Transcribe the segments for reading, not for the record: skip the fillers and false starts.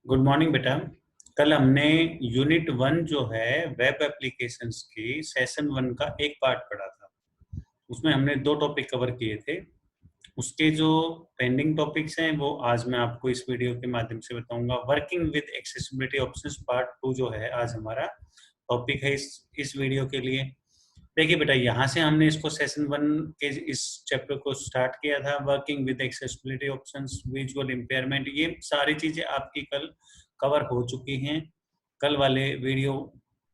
Good morning बेटा। कल हमने यूनिट 1 जो है वेब एप्लीकेशंस की सेशन 1 का एक पार्ट पढ़ा था। उसमें हमने 2 टॉपिक कवर किए थे। उसके जो पेंडिंग टॉपिक्स हैं वो आज मैं आपको इस वीडियो के माध्यम से बताऊंगा। Working with accessibility options part 2 जो है आज हमारा टॉपिक है इस वीडियो के लिए। देखिए बेटा, यहाँ से हमने इसको सेशन 1 के इस चैप्टर को स्टार्ट किया था। Working with accessibility options, visual impairment, ये सारी चीजें आपकी कल कवर हो चुकी हैं। कल वाले वीडियो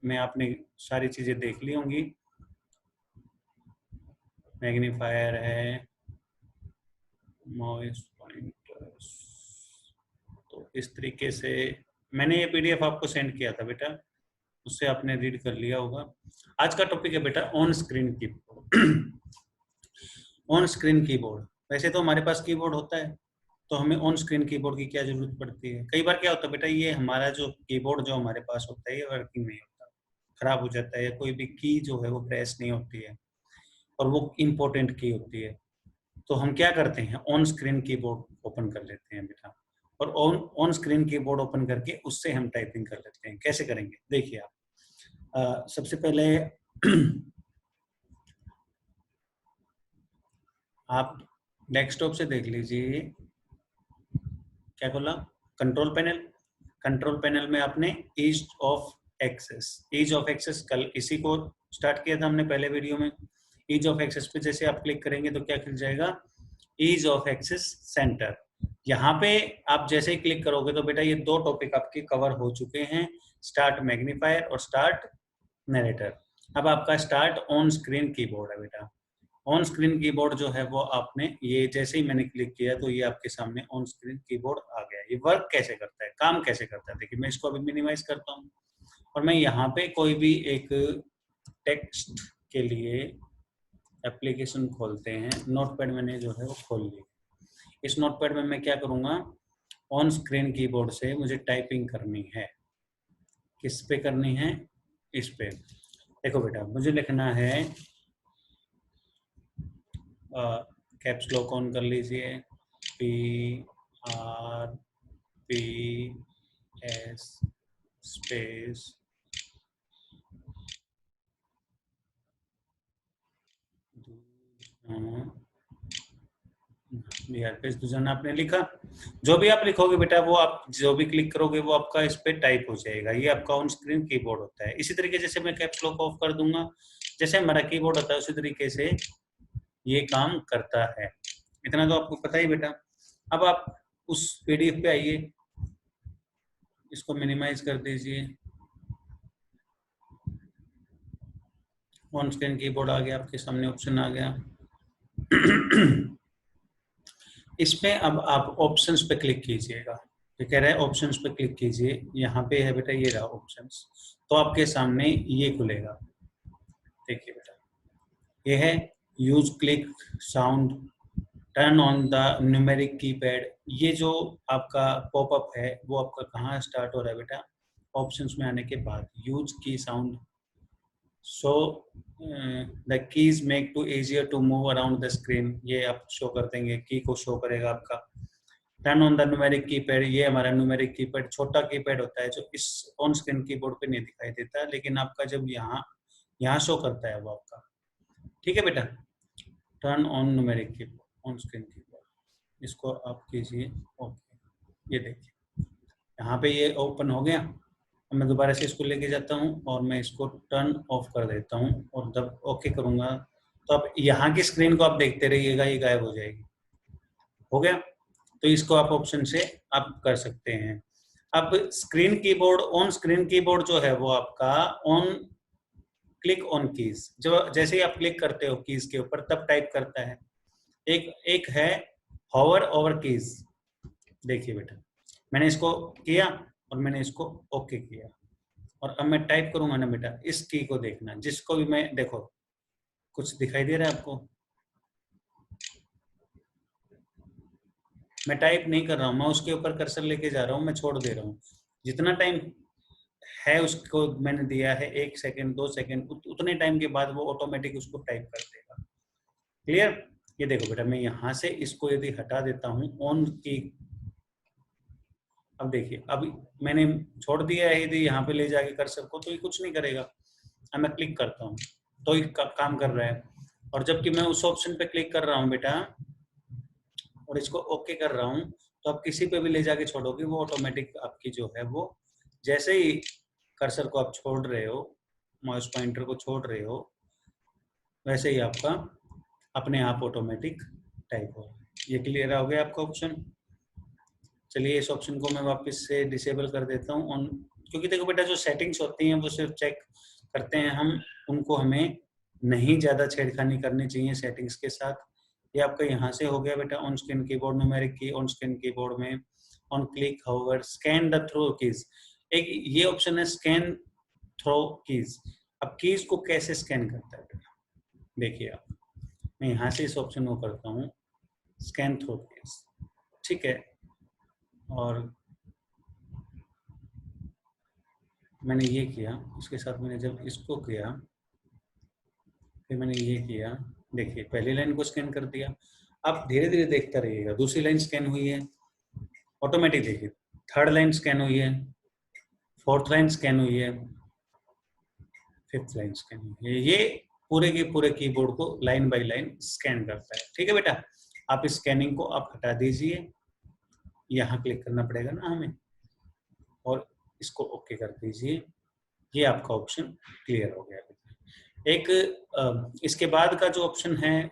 में आपने सारी चीजें देख ली होंगी। मैग्नीफायर है, मॉइस पॉइंटर्स, तो इस तरीके से मैंने ये पीडीएफ आपको सेंड किया था बेटा, उससे आपने रीड कर लिया होगा। आज का टॉपिक है बेटा on screen keyboard. On screen keyboard, वैसे तो हमारे पास कीबोर्ड होता है, तो हमें ऑन स्क्रीन कीबोर्ड की क्या जरूरत पड़ती है। कई बार क्या होता है बेटा, ये हमारा जो कीबोर्ड जो हमारे पास होता है ये वर्किंग नहीं होता, खराब हो जाता है, या कोई भी की जो है वो प्रेस नहीं होती है और वो इम्पोर्टेंट की होती है, तो हम क्या करते हैं, ऑन स्क्रीन कीबोर्ड ओपन कर लेते हैं बेटा, और ऑन स्क्रीन कीबोर्ड ओपन करके उससे हम टाइपिंग कर लेते हैं। कैसे करेंगे देखिए आप। सबसे पहले आप डेस्कटॉप से देख लीजिए, क्या खोला, कंट्रोल पैनल। कंट्रोल पैनल में आपने ईज ऑफ एक्सेस कल इसी को स्टार्ट किया था हमने पहले वीडियो में। ईज ऑफ एक्सेस पे जैसे आप क्लिक करेंगे तो क्या खुल जाएगा, ईज ऑफ एक्सेस सेंटर। यहाँ पे आप जैसे ही क्लिक करोगे तो बेटा ये 2 टॉपिक आपके कवर हो चुके हैं, स्टार्ट मैग्नीफायर और स्टार्ट नरेटर। अब आपका स्टार्ट ऑन स्क्रीन कीबोर्ड है बेटा। ऑन स्क्रीन कीबोर्ड जो है वो आपने ये जैसे ही मैंने क्लिक किया तो ये आपके सामने ऑन स्क्रीन कीबोर्ड आ गया। ये वर्क कैसे करता है, काम कैसे करता है, देखिए मैं इसको अभी मिनिमाइज करता हूँ और मैं यहाँ पे कोई भी एक टेक्स्ट के लिए एप्लीकेशन खोलते हैं। नोटपैड मैंने जो है वो खोल लिया। इस नोटपैड में मैं क्या करूँगा, ऑन स्क्रीन कीबोर्ड से मुझे टाइपिंग करनी है। किस पे करनी है, इस पे। देखो बेटा, मुझे लिखना है, कैप्स लॉक ऑन कर लीजिए, PRPS स्पेस दूसरा आपने लिखा। जो भी आप लिखोगे बेटा वो आप जो भी क्लिक करोगे वो आपका इस पे टाइप हो जाएगा। ये आपका ऑन स्क्रीन कीबोर्ड होता है। इसी तरीके जैसे मैं कैप्स लॉक ऑफ कर दूंगा, जैसे हमारा कीबोर्ड होता है उसी तरीके से ये काम करता है। इतना तो आपको पता ही बेटा। अब आप उस पीडीएफ पे आइए, इसको मिनिमाइज कर दीजिए। ऑन स्क्रीन कीबोर्ड आ गया आपके सामने, ऑप्शन आ गया। इस पे अब आप ऑप्शंस पे क्लिक कीजिएगा। ये कह रहा है ऑप्शंस पे क्लिक कीजिए, यहाँ पे है बेटा, ये रहा ऑप्शंस, तो आपके सामने ये खुलेगा। देखिए बेटा, ये है use click sound, turn on the numeric keypad. ये जो आपका पॉपअप है वो आपका कहाँ स्टार्ट हो रहा है बेटा, ऑप्शंस में आने के बाद। यूज की sound, so the keys make to easier to move around the screen, ये आप शो कर देंगे, की को शो करेगा आपका। Turn on the numeric keypad, ये हमारा न्यूमेरिक कीपैड छोटा कीपैड होता है जो इस ऑन स्क्रीन कीबोर्ड पे नहीं दिखाई देता, लेकिन आपका जब यहाँ शो करता है वो आपका। ठीक है बेटा, turn on numeric keyboard, on screen keyboard, इसको आप कीजिए ओके। ये देखिए यहाँ पे ये ओपन हो गया। अब मैं दोबारा से इसको लेके जाता हूँ और मैं इसको टर्न ऑफ कर देता हूँ और जब ओके करूँगा तो अब यहाँ की स्क्रीन को आप देखते रहिएगा, ये गायब हो जाएगी। हो गया, तो इसको आप ऑप्शन से आप कर सकते हैं। अब screen keyboard, on screen keyboard जो है वो आपका ऑन क्लिक ऑन कीज, जो जैसे ही आप क्लिक करते हो कीज के ऊपर तब टाइप करता है। एक है हॉवर ओवर कीज। देखिए बेटा, मैंने इसको किया और मैंने इसको ओके किया और अब मैं टाइप करूंगा ना बेटा, इस की को देखना, जिसको भी मैं, देखो कुछ दिखाई दे रहा है आपको, मैं टाइप नहीं कर रहा हूँ, मैं उसके ऊपर कर्सर लेके जा रहा हूँ, मैं छोड़ दे रहा हूँ। जितना टाइम है उसको मैंने दिया है 1 सेकंड 2 सेकंड, उतने टाइम के बाद वो ऑटोमेटिक उसको टाइप कर देगा। क्लियर। ये देखो बेटा, मैं यहाँ से इसको यदि हटा देता हूँ ऑन की, अब देखिए, अभी मैंने छोड़ दिया है यदि यहाँ पे ले जाके कर्सर को, तो ये कुछ नहीं करेगा। अब मैं क्लिक करता हूँ तो ये काम कर रहा है। और जबकि मैं उस ऑप्शन पे क्लिक कर रहा हूँ बेटा और इसको ओके कर रहा हूँ, तो आप किसी पे भी ले जाके छोड़ोगे वो ऑटोमेटिक आपकी जो है वो, जैसे ही कर्सर को आप छोड़ रहे हो, माउस पॉइंटर को छोड़ रहे हो, वैसे ही आपका अपने आप ऑटोमेटिक टाइप हो। ये क्लियर हो गया आपका ऑप्शन। चलिए इस ऑप्शन को मैं वापस से डिसेबल कर देता हूँ ऑन, क्योंकि देखो बेटा जो सेटिंग्स होती हैं वो सिर्फ चेक करते हैं हम, उनको हमें नहीं ज़्यादा छेड़खानी करनी चाहिए सेटिंग्स के साथ। ये आपका यहाँ से हो गया बेटा ऑन स्क्रीन कीबोर्ड न्यूमेरिक की, ऑन स्क्रीन कीबोर्ड में on click however scan the through keys, एक ये ऑप्शन है स्कैन थ्रो कीज। अब कीज को कैसे स्कैन करता है बेटा, देखिए आप, मैं यहाँ से इस ऑप्शन को करता हूँ स्कैन थ्रो कीज, ठीक है। और मैंने ये किया, उसके साथ मैंने जब इसको किया, फिर मैंने ये किया, देखिए पहली लाइन को स्कैन कर दिया। अब धीरे धीरे देखता रहिएगा, दूसरी लाइन स्कैन हुई है ऑटोमेटिक, देखिए थर्ड लाइन स्कैन हुई है, फोर्थ लाइन स्कैन हुई है, फिफ्थ लाइन स्कैन हुई है। ये पूरे के पूरे कीबोर्ड को लाइन बाय लाइन स्कैन करता है, ठीक है बेटा। आप इस स्कैनिंग को आप हटा दीजिए, यहाँ क्लिक करना पड़ेगा ना हमें, और इसको ओके कर दीजिए। ये आपका ऑप्शन क्लियर हो गया। एक इसके बाद का जो ऑप्शन है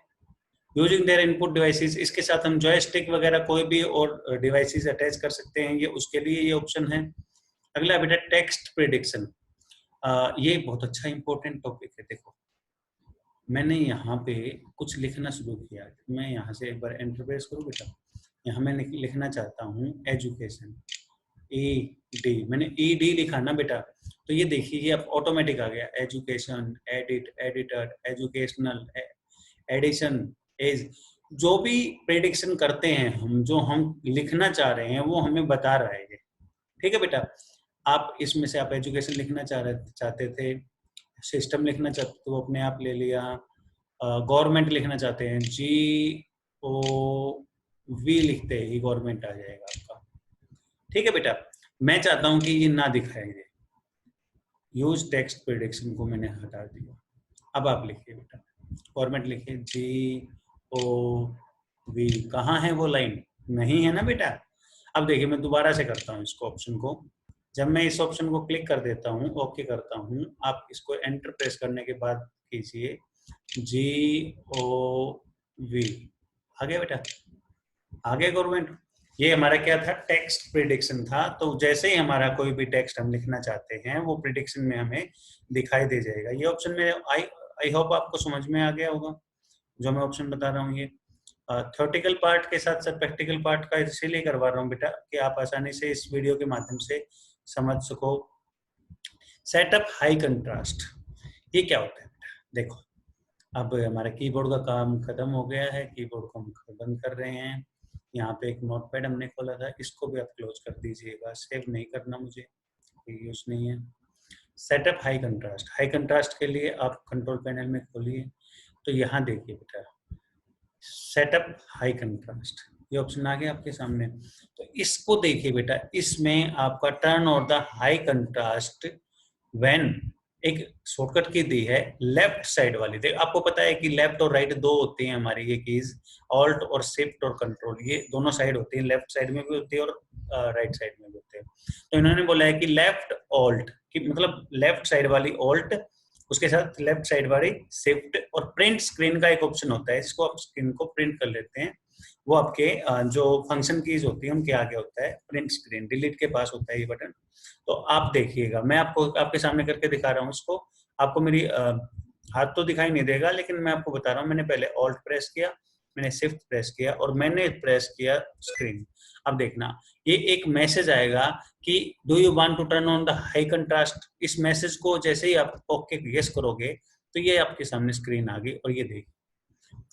यूजिंग देयर इनपुट डिवाइसेस, इसके साथ हम जॉयस्टिक वगैरह कोई भी और डिवाइसेस अटैच कर सकते हैं, ये उसके लिए ये ऑप्शन है। अगला बेटा टेक्स्ट प्रेडिक्शन, ये बहुत अच्छा इंपॉर्टेंट टॉपिक है। देखो मैंने यहाँ पे कुछ लिखना शुरू किया, मैं यहाँ से एक बार एंटर प्रेस करूँ बेटा, यहाँ मैं लिखना चाहता हूँ एजुकेशन, ED, मैंने ED लिखा ना बेटा, तो ये देखिए ये अब ऑटोमेटिक आ गया, education, edit, editor, educational, edition, age, जो भी प्रेडिक्शन करते हैं हम, जो हम लिखना चाह रहे हैं वो हमें बता रहा है ये, ठीक है बेटा। आप इसमें से आप एजुकेशन लिखना चाहते थे, सिस्टम लिखना चाहते थे, वो अपने आप ले लिया, गवर्नमेंट लिखना चाहते हैं GOV लिखते ही गवर्नमेंट आ जाएगा आपका, ठीक है बेटा। मैं चाहता हूं कि ये ना दिखाए, ये यूज टेक्स्ट प्रेडिक्शन को मैंने हटा दिया। अब आप लिखिए बेटा, गवर्नमेंट लिखिए GOV, कहाँ है वो लाइन, नहीं है ना बेटा। अब देखिए मैं दोबारा से करता हूँ इसको ऑप्शन को, जब मैं इस ऑप्शन को क्लिक कर देता हूँ, ओके करता हूँ, आप इसको एंटर प्रेस करने के बाद कीजिए GOV, आ गया बेटा, आ गया गवर्नमेंट। ये हमारा क्या था, टेक्स्ट प्रिडिक्शन था। तो जैसे ही हमारा कोई भी टेक्स्ट हम लिखना चाहते हैं वो प्रिडिक्शन में हमें दिखाई दे जाएगा। ये ऑप्शन में आई होप आपको समझ में आ गया होगा जो मैं ऑप्शन बता रहा हूँ। ये थ्योरेटिकल पार्ट के साथ साथ प्रैक्टिकल पार्ट का इसीलिए करवा रहा हूँ बेटा कि आप आसानी से इस वीडियो के माध्यम से समझ सको। सेटअप हाई कंट्रास्ट, ये क्या होता है बेटा, देखो अब हमारा कीबोर्ड का काम खत्म हो गया है, कीबोर्ड को हम बंद कर रहे हैं। यहाँ पे एक नोटपैड हमने खोला था, इसको भी आप क्लोज कर दीजिएगा, सेव नहीं करना, मुझे यूज नहीं है। Setup high contrast, high contrast के लिए आप कंट्रोल पैनल में खोलिए, तो यहाँ देखिए बेटा सेटअप हाई कंट्रास्ट, ये ऑप्शन आ गया आपके सामने। तो इसको देखिए बेटा, इसमें आपका turn on the high contrast when, एक शॉर्टकट की दी है लेफ्ट साइड वाली। देख आपको पता है कि लेफ्ट और राइट दो होती हैं हमारी ये कीज, ऑल्ट और शिफ्ट और कंट्रोल, ये दोनों साइड होती हैं, लेफ्ट साइड में भी होती है और राइट साइड में भी होते हैं। तो इन्होंने बोला है कि लेफ्ट ऑल्ट, कि मतलब लेफ्ट साइड वाली ऑल्ट, उसके साथ लेफ्ट साइड वाली शिफ्ट, और प्रिंट स्क्रीन का एक ऑप्शन होता है, इसको आप स्क्रीन को प्रिंट कर लेते हैं, वो आपके जो फंक्शन कीज होती है उनके आगे होता है, प्रिंट स्क्रीन, डिलीट के पास होता है ये बटन। तो आप देखिएगा, मैं आपको आपके सामने करके दिखा रहा हूँ इसको, आपको मेरी हाथ तो दिखाई नहीं देगा, लेकिन मैं आपको बता रहा हूँ, मैंने पहले ऑल्ट प्रेस किया, मैंने शिफ्ट प्रेस किया और मैंने प्रेस किया स्क्रीन। अब देखना ये एक मैसेज आएगा कि do you want to turn on the high contrast. इस मैसेज को जैसे ही आप ओके यस करोगे तो ये आपके सामने स्क्रीन आ गई, और ये देखिए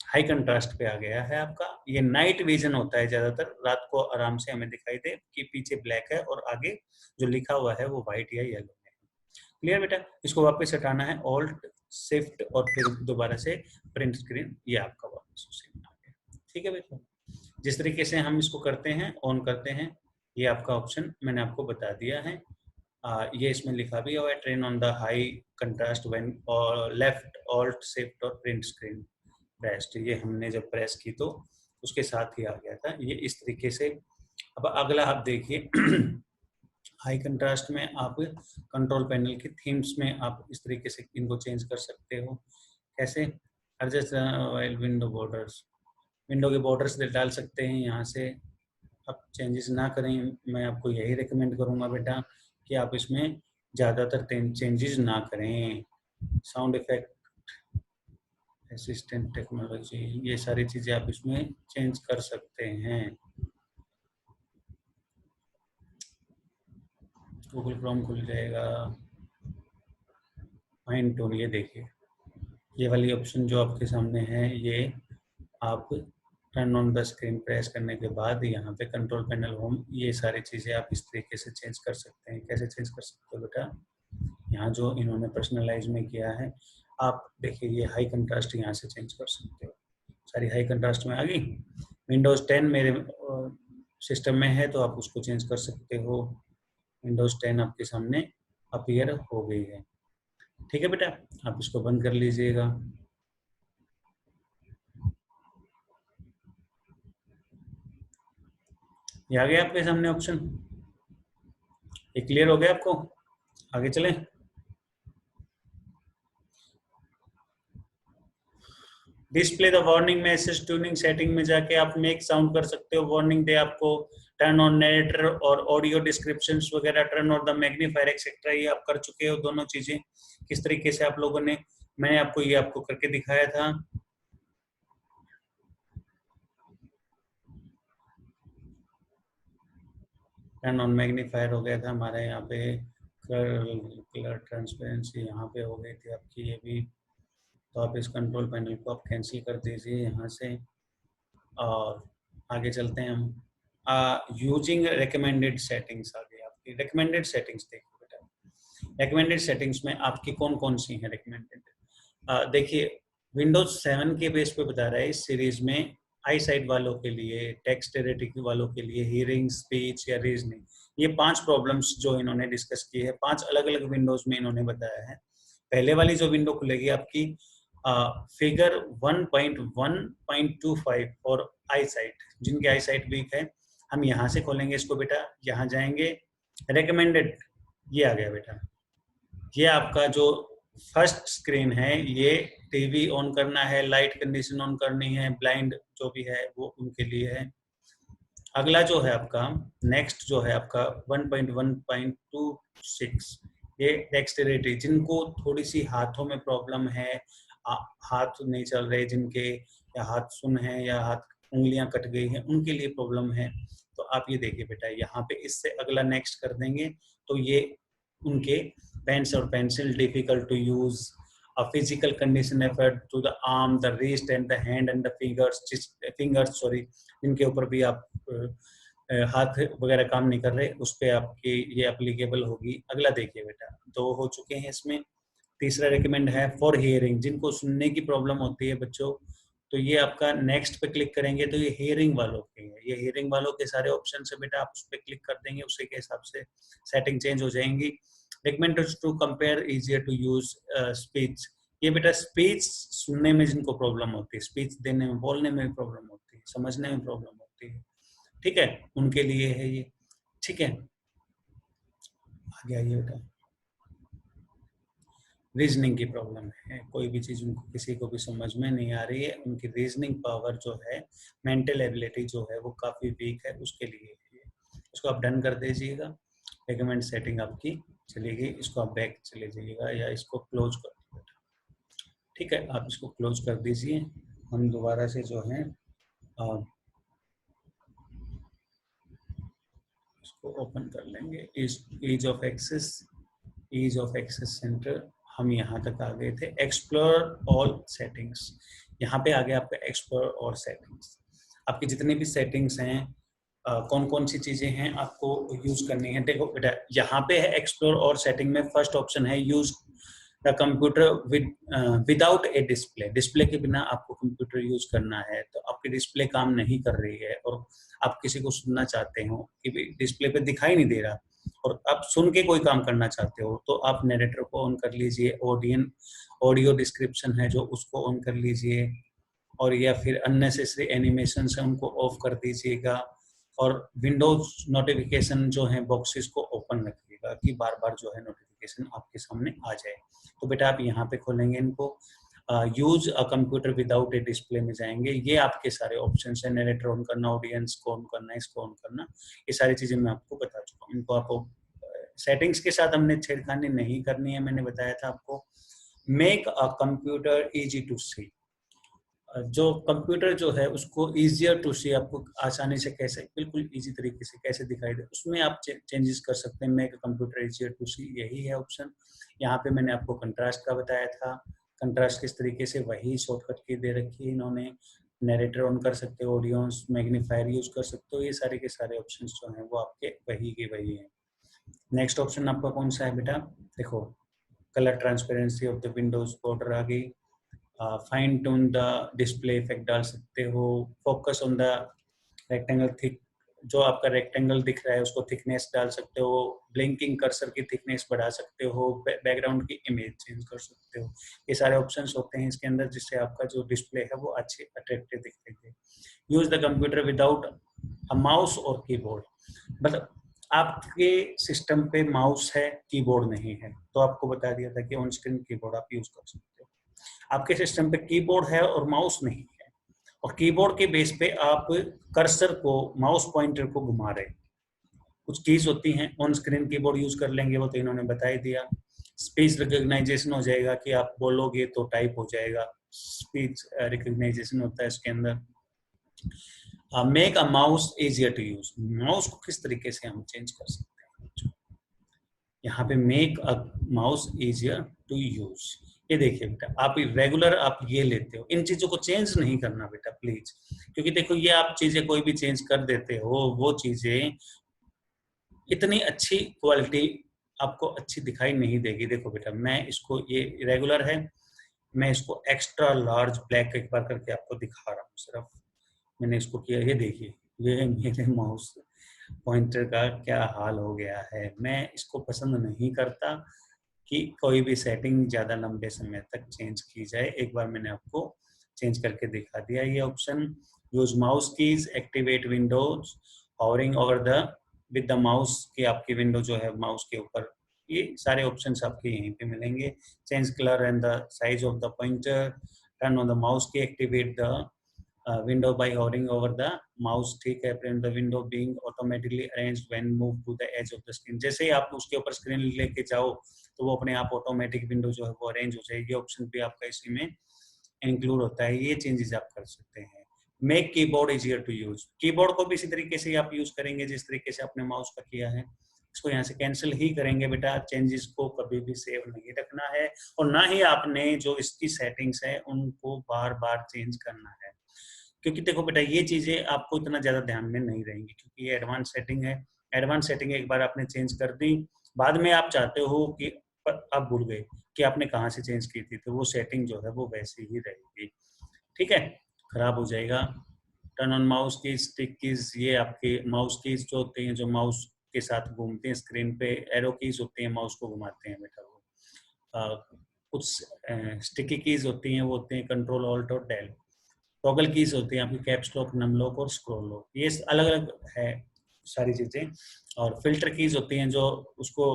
हाई कंट्रास्ट पे आ गया है आपका। ये नाइट विजन होता है, ज्यादातर रात को आराम से हमें दिखाई दे कि पीछे ब्लैक है और आगे जो लिखा हुआ है वो व्हाइट या येलो है। क्लियर बेटा, इसको वापस हटाना है, ऑल्ट शिफ्ट और फिर दोबारा से प्रिंट स्क्रीन, ये आपका वापस उसी में आ गया। ठीक है बेटा, जिस तरीके से हम इसको करते हैं, ऑन करते हैं, ये आपका ऑप्शन मैंने आपको बता दिया है। ये इसमें लिखा भी हुआ है, train on the high contrast when और लेफ्ट ऑल्ट शिफ्ट और प्रिंट स्क्रीन प्रेस्ड। ये हमने जब प्रेस की तो उसके साथ ही आ गया था ये इस तरीके से। अब अगला आप देखिए हाई कंट्रास्ट में आप कंट्रोल पैनल की थीम्स में आप इस तरीके से इनको चेंज कर सकते हो। कैसे? एडजस्ट विंडो बॉर्डर्स, विंडो के बॉर्डर्स डाल सकते हैं यहाँ से। आप चेंजेस ना करें, मैं आपको यही रिकमेंड करूँगा बेटा कि आप इसमें ज़्यादातर चेंजेस ना करें। साउंड इफेक्ट, असिस्टेंट टेक्नोलॉजी, ये सारी चीज़ें आप इसमें चेंज कर सकते हैं। गूगल क्रोम खुल जाएगा। फाइन टून, ये देखिए ये वाली ऑप्शन जो आपके सामने है, ये आप turn on the screen press करने के बाद यहाँ पे कंट्रोल पैनल होम, ये सारी चीज़ें आप इस तरीके से चेंज कर सकते हैं। कैसे चेंज कर सकते हो बेटा? यहाँ जो इन्होंने पर्सनलाइज में किया है, आप देखिए ये हाई कंट्रास्ट यहाँ से चेंज कर सकते हो। सारी हाई कंट्रास्ट में आ गई। विंडोज़ 10 मेरे सिस्टम में है तो आप उसको चेंज कर सकते हो। विंडोज़ 10 आपके सामने अपीयर हो गई है। ठीक है बेटा, आप इसको बंद कर लीजिएगा। ये आ गया आपके सामने ऑप्शन। ये क्लियर हो गया आपको? आगे चलें। Display the warning message tuning setting में जाके आप मेक साउंड कर सकते हो, वार्निंग दे आपको, टर्न ऑन नरेटर और ऑडियो डिस्क्रिप्शंस वगैरह, turn on the magnifier etcetera, ये आप कर चुके हो दोनों चीजें। किस तरीके से आप लोगों ने, मैंने आपको ये आपको करके दिखाया था। टर्न ऑन मैग्नीफायर हो गया था हमारे यहाँ पे, कलर ट्रांसपेरेंसी यहाँ पे हो गई थी आपकी ये भी। तो आप इस कंट्रोल पैनल को आप कैंसिल कर दीजिए यहाँ से और आगे चलते हैं हम। यूजिंग रिकमेंडेड सेटिंग्स आ गई आपकी। रिकमेंडेड सेटिंग्स देखिए बेटा, रिकमेंडेड सेटिंग्स में आपकी कौन कौन सी हैं रिकमेंडेड? देखिए विंडोज 7 के बेस पे बता रहा है इस सीरीज में, आई साइट वालों के लिए, टेक्सटेरिटी वालों के लिए, हियरिंग, स्पीच या रीजनिंग, ये 5 प्रॉब्लम्स जो इन्होंने डिस्कस की है, 5 अलग अलग विंडोज में इन्होंने बताया है। पहले वाली जो विंडो खुलेगी आपकी फिगर 1.1.25 और आई साइट, जिनकी आई साइट वीक है, हम यहाँ से खोलेंगे इसको बेटा। यहाँ जाएंगे रिकमेंडेड, ये आ गया बेटा। ये आपका जो फर्स्ट स्क्रीन है, ये टीवी ऑन करना है, लाइट कंडीशन ऑन करनी है, ब्लाइंड जो भी है वो उनके लिए है। अगला जो है आपका नेक्स्ट जो है आपका 1.1.26, ये डेक्सटेरिटी, जिनको थोड़ी सी हाथों में प्रॉब्लम है, हाथ नहीं चल रहे जिनके, या हाथ सुन है या हाथ उंगलियां कट गई हैं, उनके लिए प्रॉब्लम है। तो आप ये देखिए बेटा, यहाँ पे इससे अगला नेक्स्ट कर देंगे तो ये उनके पेन्स और pencil difficult to use, a physical condition effort to the arm, the wrist and the hand and the fingers, जिनके ऊपर भी आप हाथ वगैरह काम नहीं कर रहे, उस पर आपकी ये एप्लीकेबल होगी। अगला देखिए बेटा, 2 हो चुके हैं इसमें। तीसरा रिकमेंड है फॉर हियरिंग, जिनको सुनने की प्रॉब्लम होती है बच्चों, तो ये आपका नेक्स्ट पे क्लिक करेंगे तो ये हियरिंग वालों के हैं। ये हियरिंग वालों के सारे ऑप्शन है बेटा, आप उस पर क्लिक कर देंगे, उसी के हिसाब से सेटिंग चेंज हो जाएंगी। Recommended to compare easier to use speech, ये बेटा स्पीच सुनने में जिनको प्रॉब्लम होती है, स्पीच देने में, बोलने में प्रॉब्लम होती है, समझने में प्रॉब्लम होती है, ठीक है, उनके लिए है ये। ठीक है, आगे आइए बेटा। रीजनिंग की प्रॉब्लम है, कोई भी चीज़ उनको किसी को भी समझ में नहीं आ रही है, उनकी रीजनिंग पावर जो है, मेंटल एबिलिटी जो है वो काफ़ी वीक है, उसके लिए इसको आप डन कर दीजिएगा। रिकमेंड सेटिंग आपकी चलेगी, इसको आप बैक चले जाइएगा या इसको क्लोज कर दीजिएगा। ठीक है, आप इसको क्लोज कर दीजिए। हम दोबारा से जो है इसको ओपन कर लेंगे। ईज ऑफ एक्सेस सेंटर, हम यहाँ तक आ गए थे। एक्सप्लोर ऑल सेटिंग्स, यहाँ पे आ गया आपका एक्सप्लोर ऑल सेटिंग्स। आपकी जितनी भी सेटिंग्स हैं, कौन कौन सी चीज़ें हैं आपको यूज करनी है, देखो बेटा यहाँ पे है एक्सप्लोर और सेटिंग में फर्स्ट ऑप्शन है use the computer without A display, display के बिना आपको कंप्यूटर यूज करना है, तो आपकी डिस्प्ले काम नहीं कर रही है और आप किसी को सुनना चाहते हो कि डिस्प्ले पे दिखाई नहीं दे रहा और आप सुन के कोई काम करना चाहते हो, तो आप नरेटर को ऑन कर लीजिए, ऑडियो डिस्क्रिप्शन है जो उसको ऑन कर लीजिए, और या फिर अननेसेसरी एनिमेशन है उनको ऑफ कर दीजिएगा, और विंडोज नोटिफिकेशन जो है बॉक्सेस को ओपन रखिएगा कि बार बार जो है नोटिफिकेशन आपके सामने आ जाए। तो बेटा आप यहाँ पे खोलेंगे इनको, use a computer without A display में जाएंगे, ये आपके सारे ऑप्शन है, नरेटर ऑन करना, ऑडियंस को ऑन करना, इसको ऑन करना, ये सारी चीजें मैं आपको बता चुका हूँ। इनको आपको सेटिंग्स के साथ हमने छेड़खानी नहीं करनी है, मैंने बताया था आपको। Make a computer easy to see, जो कंप्यूटर जो है उसको इजियर टू सी, आपको आसानी से कैसे बिल्कुल इजी तरीके से कैसे दिखाई दे, उसमें आप चेंजेस कर सकते हैं। मेक कंप्यूटर इजियर टू सी, यही है ऑप्शन। यहाँ पे मैंने आपको कंट्रास्ट का बताया था, कंट्रास्ट किस तरीके से, वही शॉर्टकट की दे रखी है इन्होंने। नरेटर ऑन कर सकते हो, ऑडियंस मैग्नीफायर यूज कर सकते हो, ये सारे के सारे ऑप्शन जो हैं वो आपके वही के वही हैं। नेक्स्ट ऑप्शन आपका कौन सा है बेटा, देखो, colour transparency of the windows border आ गई, fine tune the display effect डाल सकते हो, focus on the rectangle thick, जो आपका रेक्टेंगल दिख रहा है उसको थिकनेस डाल सकते हो, ब्लिंकिंग कर्सर की थिकनेस बढ़ा सकते हो, बैकग्राउंड की इमेज चेंज कर सकते हो। ये सारे ऑप्शंस होते हैं इसके अंदर, जिससे आपका जो डिस्प्ले है वो अच्छे अट्रैक्टिव दिखेंगे। Use the computer without a mouse और कीबोर्ड, मतलब आपके सिस्टम पे माउस है, कीबोर्ड नहीं है, तो आपको बता दिया था कि ऑन स्क्रीन कीबोर्ड आप यूज कर सकते हो। आपके सिस्टम पे कीबोर्ड है और माउस नहीं है, और कीबोर्ड के बेस पे आप कर्सर को, माउस पॉइंटर को घुमा रहे, कुछ कीज होती हैं, ऑन स्क्रीन कीबोर्ड यूज कर लेंगे, वो तो इन्होंने बता ही दिया। स्पीच रिकॉग्नाइजेशन हो जाएगा कि आप बोलोगे तो टाइप हो जाएगा, स्पीच रिकॉग्नाइजेशन होता है इसके अंदर। Make a mouse easier to use, mouse को किस तरीके से हम चेंज कर सकते हैं, यहाँ पे make a mouse easier to use. ये देखिए बेटा, आप रेगुलर आप ये लेते हो, इन चीजों को चेंज नहीं करना बेटा प्लीज, क्योंकि देखो ये आप चीजें कोई भी चेंज कर देते हो, वो चीजें इतनी अच्छी क्वालिटी आपको अच्छी दिखाई नहीं देगी। देखो बेटा, मैं इसको, ये रेगुलर है, मैं इसको एक्स्ट्रा लार्ज ब्लैक एक बार करके आपको दिखा रहा हूँ सिर्फ, मैंने इसको किया, ये देखिए, ये मेरे माउस पॉइंटर का क्या हाल हो गया है। मैं इसको पसंद नहीं करता कि कोई भी सेटिंग ज़्यादा लंबे समय तक चेंज की जाए। एक बार मैंने आपको चेंज करके दिखा दिया। ये option, use mouse keys, activate Windows, hovering over the with the mouse, की आपकी विंडो जो है माउस के ऊपर, ये सारे ऑप्शंस आपके यहीं पे मिलेंगे। Change colour and the size of the pointer, turn on the mouse key, activate the window by hovering over the mouse, ठीक है, prevent the window being automatically arranged when moved to the edge of the screen, जैसे ही आप उसके ऊपर screen लेके जाओ तो वो अपने आप ऑटोमेटिक विंडो जो है वो अरेंज हो जाएगी। ऑप्शन भी आपका इसी में इंक्लूड होता है, ये चेंजेस आप कर सकते हैं। Make keyboard easier to use, keyboard को भी इसी तरीके से आप यूज करेंगे जिस तरीके से आपने माउस का किया है, इसको यहाँ से कैंसिल ही करेंगे बेटा। चेंजेस को कभी भी सेव नहीं रखना है, और ना ही आपने जो इसकी सेटिंग्स है उनको बार बार चेंज करना है, क्योंकि देखो बेटा ये चीजें आपको इतना ज्यादा ध्यान में नहीं रहेंगी, क्योंकि ये एडवांस सेटिंग है। एडवांस सेटिंग एक बार आपने चेंज कर दी, बाद में आप चाहते हो कि आप भूल गए कि आपने कहाँ से चेंज की थी, तो वो सेटिंग जो है वो वैसी ही रहेगी, ठीक है, खराब हो जाएगा। टर्न ऑन माउस की, स्टिक कीज, ये आपके माउस कीज जो होते हैं, जो माउस के साथ घूमते हैं स्क्रीन पे, एरो कीज होते हैं, माउस को घुमाते हैं बेटा वो। कुछ स्टिकी कीज होती हैं, वो होते हैं कंट्रोल ऑल्ट और डेल। टॉगल कीज होती हैं आपकी कैप्स लॉक, नम लॉक और स्क्रॉल लॉक, ये अलग अलग है सारी चीजें। और फिल्टर कीज होती हैं जो उसको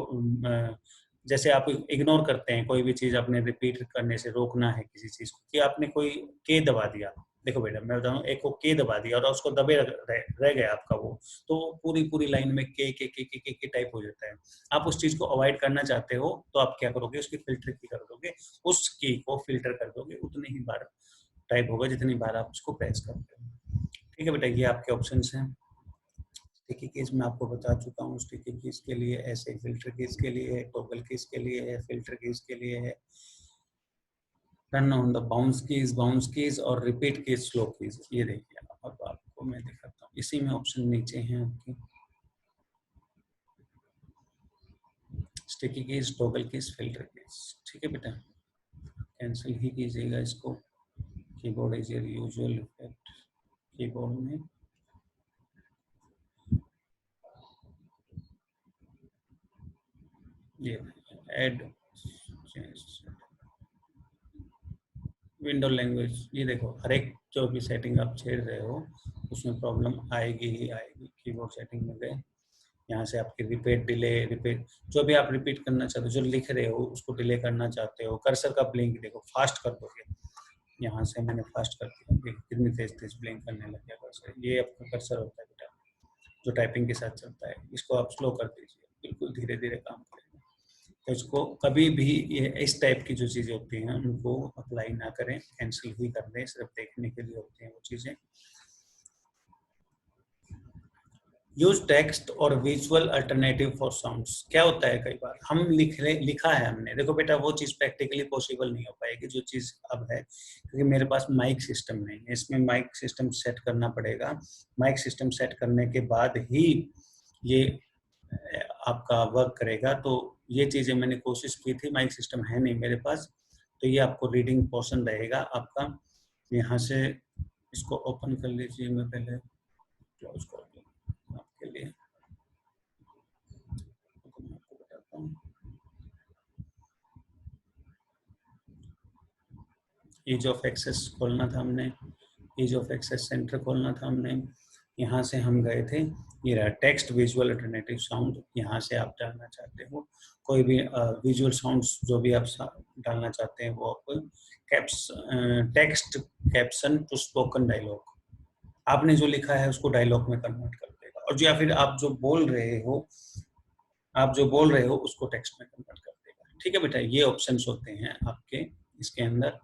जैसे आप इग्नोर करते हैं, कोई भी चीज आपने रिपीट करने से रोकना है किसी चीज को, कि आपने कोई के दबा दिया, देखो बेटा मैं बताऊँ, एक को के दबा दिया और उसको दबे रह गया आपका वो, तो पूरी पूरी लाइन में के टाइप हो जाता है। आप उस चीज को अवॉइड करना चाहते हो तो आप क्या करोगे, उसकी फिल्टर की कर दोगे, उस की को फिल्टर कर दोगे, उतनी ही बार टाइप होगा जितनी बार आप उसको प्रेस करते हो, ठीक है बेटा। ये आपके ऑप्शंस हैं। स्टिकी कीज मैं आपको बता चुका हूँ, स्टिकी कीज के लिए ऐसे, फिल्टर कीज के लिए है, टॉगल कीज के लिए है, फिल्टर कीज के लिए है, turn on the bounce keys और रिपीट कीज, स्लो कीज। ये देखिए अब आपको मैं दिखाता हूँ, इसी में ऑप्शन नीचे हैं आपके, sticky keys, toggle keys, filter keys, ठीक है बेटा। कैंसिल ही कीजिएगा इसको। Keyboard is your usual effect, keyboard में ये ऐड विंडो लैंग्वेज, ये देखो हर एक जो भी सेटिंग आप छेड़ रहे हो उसमें प्रॉब्लम आएगी ही आएगी। कीबोर्ड सेटिंग में गए, यहाँ से आपकी रिपीट डिले, रिपीट जो भी आप रिपीट करना चाहते हो, जो लिख रहे हो उसको डिले करना चाहते हो, कर्सर का ब्लिंक देखो फास्ट कर दोगे, यहाँ से मैंने फास्ट कर दिया, देखो कितनी तेज तेज ब्लिंक करने लग गया कर्सर। ये आपका कर्सर होता है बेटा जो टाइपिंग के साथ चलता है, इसको आप स्लो कर दीजिए, बिल्कुल धीरे धीरे काम करेगा। तो इसको कभी भी ये इस टाइप की जो चीज़ें होती हैं उनको अप्लाई ना करें, कैंसिल ही कर दें, सिर्फ देखने के लिए होती हैं वो चीज़ें। यूज टेक्स्ट और विजुअल अल्टरनेटिव फॉर साउंड्स। क्या होता है कई बार हम लिखा है हमने, देखो बेटा वो चीज़ प्रैक्टिकली पॉसिबल नहीं हो पाएगी जो चीज़ अब है, क्योंकि मेरे पास माइक सिस्टम नहीं है, इसमें माइक सिस्टम सेट करना पड़ेगा। माइक सिस्टम सेट करने के बाद ही ये आपका वर्क करेगा। तो ये चीज़ें मैंने कोशिश की थी, माइक सिस्टम है नहीं मेरे पास, तो ये आपको रीडिंग पोर्शन रहेगा आपका। यहाँ से इसको ओपन कर लीजिए, मैं पहले क्लोज कर दूँ आपके लिए, मैं आपको बताता हूँ। ईज ऑफ एक्सेस खोलना था हमने, ईज ऑफ एक्सेस सेंटर खोलना था हमने, यहाँ से हम गए थे, ये रहा टेक्स्ट विजुअल अल्टरनेटिव साउंड। यहाँ से आप डालना चाहते हो कोई भी विजुअल साउंड्स जो भी आप डालना चाहते हैं वो आप text caption to spoken dialogue, आपने जो लिखा है उसको डायलॉग में कन्वर्ट कर देगा, और या फिर आप जो बोल रहे हो उसको टेक्स्ट में कन्वर्ट कर देगा। ठीक है बेटा, ये ऑप्शंस होते हैं आपके इसके अंदर।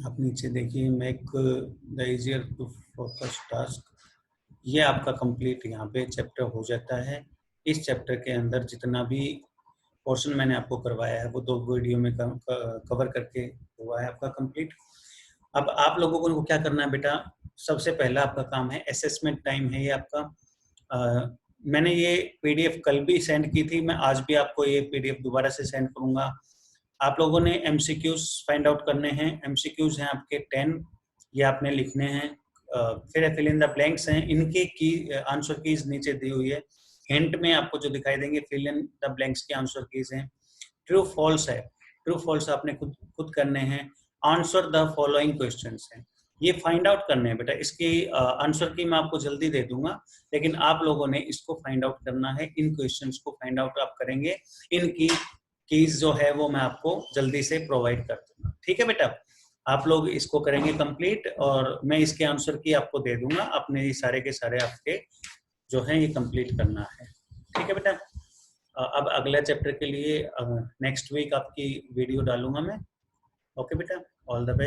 आप नीचे देखिए, make the easier to focus task, ये आपका कंप्लीट यहाँ पे चैप्टर हो जाता है। इस चैप्टर के अंदर जितना भी पोर्शन मैंने आपको करवाया है वो 2 वीडियो में कवर करके हुआ है आपका कंप्लीट। अब आप लोगों को क्या करना है बेटा, सबसे पहला आपका काम है असेसमेंट टाइम है ये आपका। मैंने ये पीडीएफ कल भी सेंड की थी, मैं आज भी आपको ये पीडीएफ दोबारा से सेंड करूंगा। आप लोगों ने एमसीक्यूज फाइंड आउट करने हैं, एमसीक्यूज हैं आपके 10, ये आपने लिखने हैं। फिर फिल इन द ब्लैंक्स हैं, इनके की आंसर कीज नीचे दी हुई है, हिंट में आपको जो दिखाई देंगे फिल इन द ब्लैंक्स की आंसर कीज हैं। ट्रू फॉल्स है, ट्रू फॉल्स आपने खुद करने हैं। आंसर द फॉलोइंग क्वेश्चंस हैं, ये फाइंड आउट करने हैं बेटा। इसकी आंसर की मैं आपको जल्दी दे दूंगा, लेकिन आप लोगों ने इसको फाइंड आउट करना है, इन क्वेश्चंस को फाइंड आउट आप करेंगे, इनकी कीज जो है वो मैं आपको जल्दी से प्रोवाइड कर दूंगा। ठीक है बेटा, आप लोग इसको करेंगे कंप्लीट और मैं इसके आंसर की आपको दे दूंगा, अपने ये सारे के सारे आपके जो है ये कंप्लीट करना है। ठीक है बेटा, अब अगला चैप्टर के लिए नेक्स्ट वीक आपकी वीडियो डालूंगा मैं। ओके बेटा, ऑल द बेस्ट।